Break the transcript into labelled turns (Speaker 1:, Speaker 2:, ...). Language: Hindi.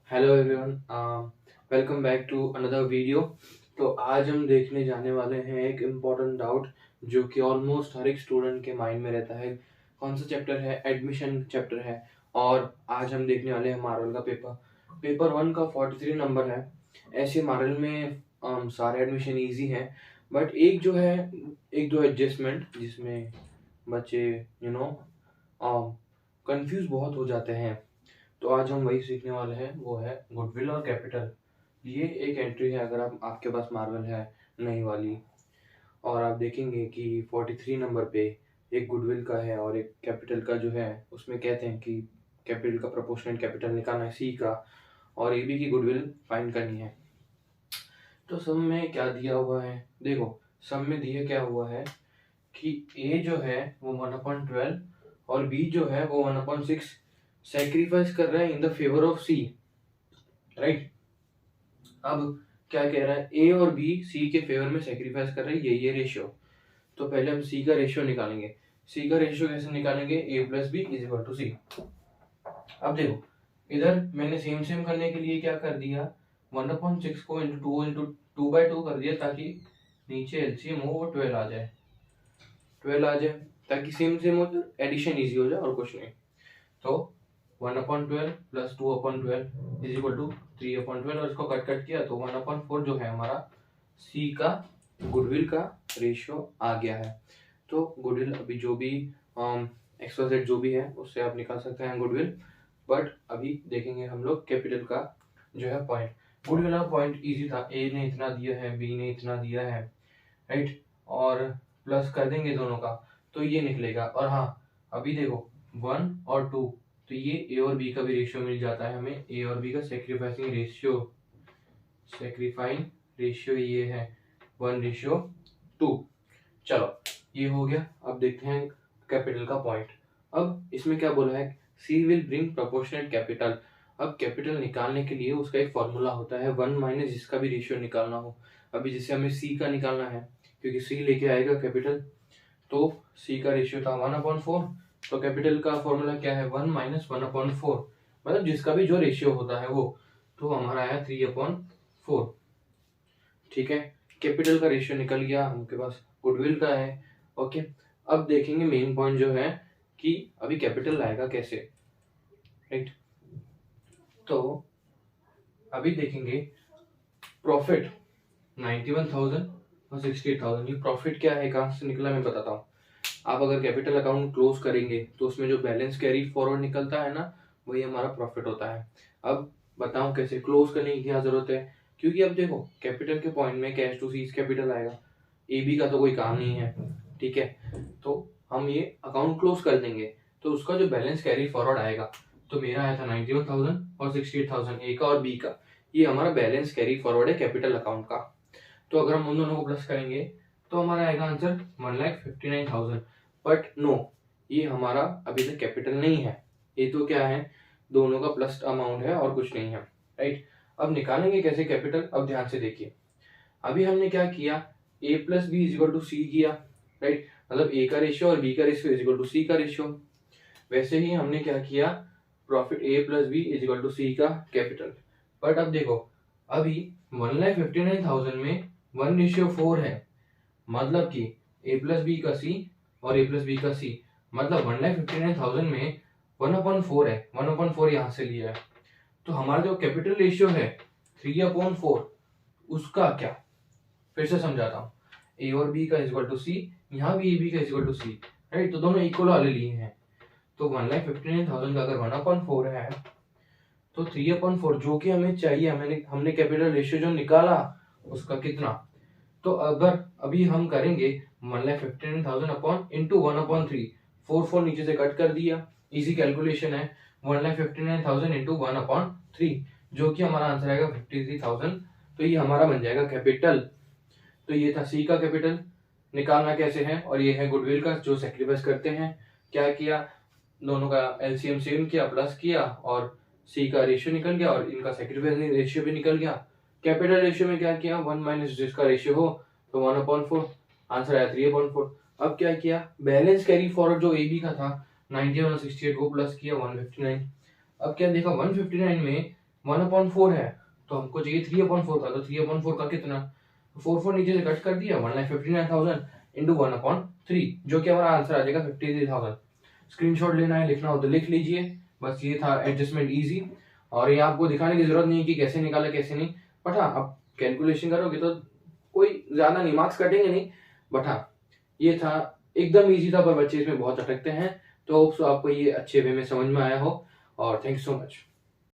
Speaker 1: Hello everyone, welcome back to another video. तो आज हम देखने जाने वाले हैं एक इम्पॉर्टेंट डाउट जो कि ऑलमोस्ट हर एक स्टूडेंट के माइंड में रहता है। कौन सा चैप्टर है? एडमिशन चैप्टर है। और आज हम देखने वाले हैं मार्वल का पेपर 1 का 43 नंबर है। ऐसे मार्वल में सारे एडमिशन इजी हैं, बट एक दो एडजस्टमेंट जिसमें बच्चे कंफ्यूज बहुत हो जाते हैं। तो आज हम वही सीखने वाले हैं, वो है गुडविल और कैपिटल। ये एक एंट्री है अगर आपके पास मार्वल है नई वाली, और आप देखेंगे कि 43 नंबर पे एक गुडविल का है और एक कैपिटल का जो है उसमें कहते हैं कि कैपिटल का प्रोपोर्शनल कैपिटल निकालना है सी का, और ए बी की गुडविल फाइंड करनी है। तो सब में क्या दिया हुआ है? देखो, सब में दिया क्या हुआ है कि ए जो है वो 1/12 और बी जो है वो 1/6 सेक्रीफाइस कर रहा है in the favour of C, right. अब क्या कह रहा है? ए और बी सी के फेवर में सेक्रीफाइस कर रहे हैं, ये रेशियो। तो पहले हम सी का रेशियो निकालेंगे। सी का रेशियो कैसे निकालेंगे? A plus B is equal to C. अब देखो, इधर मैंने सेम सेम करने के लिए क्या कर दिया, 1/6 को इंटू 2/2 कर दिया ताकि नीचे एलसीएम हो वो 12 आ जाए, ताकि सेम सेम हो तो एडिशन इजी हो जाए और कुछ नहीं। तो 1/12 प्लस 2/12 इज इक्वल टू 3/12, और इसको कट किया तो 1/4 जो है हमारा सी का गुडविल का रेशियो आ गया है। तो गुडविल अभी जो भी एक्सवाइजेड जो भी है उससे आप निकाल सकते हैं गुडविल, बट अभी देखेंगे हम लोग कैपिटल का जो है पॉइंट। गुडविल का पॉइंट इजी था, ए ने इतना दिया है, बी ने इतना दिया है, राइट, और प्लस कर देंगे दोनों का तो ये निकलेगा। और हाँ, अभी देखो 1 और 2, तो ये ए और बी का भी रेशियो मिल जाता है हमें। ए और बी का सेक्रीफाइंग रेशियो ये है 1:2। चलो, ये हो गया। अब देखते हैं कैपिटल का पॉइंट। अब इसमें क्या बोला है? सी विल ब्रिंग प्रोपोर्शनल कैपिटल। अब कैपिटल निकालने के लिए उसका एक फॉर्मूला होता है 1 माइनस जिसका भी रेशियो निकालना हो। अभी जैसे हमें सी का निकालना है क्योंकि सी लेके आएगा कैपिटल, तो सी का रेशियो था 1/4, तो कैपिटल का फॉर्मूला क्या है? 1 माइनस 1/4, मतलब जिसका भी जो रेशियो होता है वो। तो हमारा आया 3/4। ठीक है, कैपिटल का रेशियो निकल गया, हमके पास गुडविल का है। ओके, अब देखेंगे मेन पॉइंट जो है कि अभी कैपिटल लाएगा कैसे, राइट। तो अभी देखेंगे प्रॉफिट 91,000 और 68,000। ये प्रॉफिट क्या है, कहाँ से निकला, मैं बताता हूँ। आप अगर कैपिटल अकाउंट क्लोज करेंगे तो उसमें जो बैलेंस कैरी फॉरवर्ड निकलता है ना, वही हमारा प्रॉफिट होता है। अब बताऊं कैसे क्लोज करने की क्या जरूरत है, क्योंकि अब देखो कैपिटल के पॉइंट में कैश टू सीज कैपिटल आएगा, ए बी का तो कोई काम नहीं है, ठीक है। तो हम ये अकाउंट क्लोज कर देंगे तो उसका जो बैलेंस कैरी फॉरवर्ड आएगा, तो मेरा आया था 91,000 और 68,000 ए का और बी का, ये हमारा बैलेंस कैरी फॉरवर्ड है कैपिटल अकाउंट का। तो अगर हम उन दोनों को प्लस करेंगे तो हमारा आएगा आंसर 1,59,000। बट नो, ये हमारा अभी तक कैपिटल नहीं है, ये तो क्या है, दोनों का प्लस अमाउंट है और कुछ नहीं है, राइट। अब निकालेंगे कैसे कैपिटल? अब ध्यान से देखिए, अभी हमने क्या किया, A plus B is equal to C किया, राइट, मतलब ए का रेशियो और बी का ratio is equal to C का रेशियो। वैसे ही हमने क्या किया, profit A plus B is equal to C का कैपिटल। बट अब देखो, अभी 1,59,000 में 1:4 है, मतलब कि ए प्लस बी का सी और ए प्लस बी का सी, मतलब 1,59,000 में 1/4 है, 1/4 यहां से लिया है। तो हमारा जो कैपिटल रेशियो है 3/4, उसका क्या, फिर से समझाता हूँ। ए और बी का इक्वल टू सी, यहाँ भी ए बी का इक्वल टू सी, राइट, तो दोनों इक्वल वाले लिए हैं। तो 1,59,000 का अगर 1/4 है तो 3/4 जो कि हमें चाहिए, हमने कैपिटल रेशियो जो निकाला उसका कितना। तो अगर अभी हम करेंगे 1,59,000 अपॉन इंटू 1/3, 4 नीचे से कट कर दिया, इजी कैलकुलेशन है। 1,59,000 इंटू 1/3, जो कि हमारा आंसर आएगा 53,000। तो ये हमारा बन जाएगा कैपिटल। तो ये था सी का कैपिटल, निकालना कैसे है, और ये है गुडविल का जो सेक्रीफाइस करते हैं। क्या किया, दोनों का एलसीएम सेम किया, प्लस किया, और सी का रेशियो निकल गया और इनका सेक्रीफाइस रेशियो भी निकल गया। कैपिटल रेशियो में क्या किया, 1 माइनस जिसका रेशियो हो तो 1/4, आंसर आया 3/4। अब क्या किया, बैलेंस कैरी फॉरवर्ड जो AB का था 91 और 68 वो प्लस किया 159। अब क्या देखा, 159 में 1/4 है तो हमको चाहिए 3/4 का, तो 3/4 का कितना, 4 नीचे से कट कर दिया, 1,59,000 इंटू 1/3, जो कि हमारा आंसर आ जाएगा 53,000। स्क्रीनशॉट लेना है, लिखना हो तो लिख लीजिए। बस ये था एडजस्टमेंट इजी, और ये आपको दिखाने की जरूरत नहीं है कि कैसे निकाला कैसे नहीं, बट हाँ आप कैलकुलेशन करोगे तो कोई ज्यादा नहीं, मार्क्स कटेंगे नहीं, बट हाँ ये था एकदम इजी था, पर बच्चे इसमें बहुत अटकते हैं। तो होप सो आपको ये अच्छे वे में समझ में आया हो, और थैंक यू सो मच।